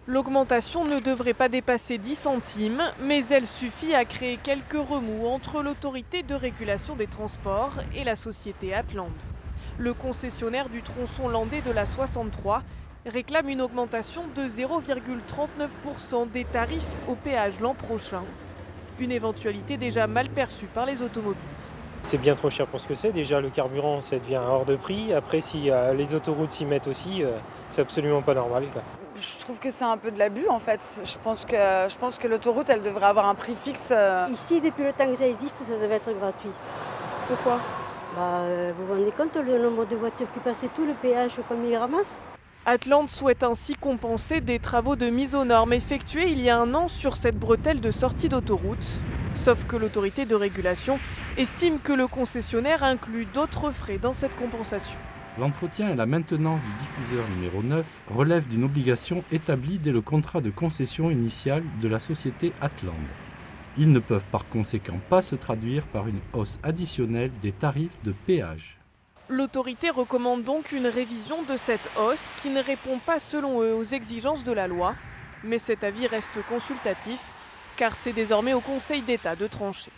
L'augmentation ne devrait pas dépasser 10 centimes, mais elle suffit à créer quelques remous entre l'autorité de régulation des transports et la société Atland. Le concessionnaire du tronçon landais de la 63 réclame une augmentation de 0,39% des tarifs au péage l'an prochain. Une éventualité déjà mal perçue par les automobilistes. C'est bien trop cher pour ce que c'est. Déjà, le carburant, ça devient hors de prix. Après, si les autoroutes s'y mettent aussi, c'est absolument pas normal, quoi. Je trouve que c'est un peu de l'abus en fait. Je pense que l'autoroute, elle devrait avoir un prix fixe. Ici, depuis le temps que ça existe, ça devait être gratuit. Pourquoi ? Vous vous rendez compte le nombre de voitures qui passaient tout le péage comme ils ramassent? Atland souhaite ainsi compenser des travaux de mise aux normes effectués il y a un an sur cette bretelle de sortie d'autoroute. Sauf que l'autorité de régulation estime que le concessionnaire inclut d'autres frais dans cette compensation. L'entretien et la maintenance du diffuseur numéro 9 relèvent d'une obligation établie dès le contrat de concession initial de la société Atland. Ils ne peuvent par conséquent pas se traduire par une hausse additionnelle des tarifs de péage. L'autorité recommande donc une révision de cette hausse qui ne répond pas selon eux aux exigences de la loi. Mais cet avis reste consultatif car c'est désormais au Conseil d'État de trancher.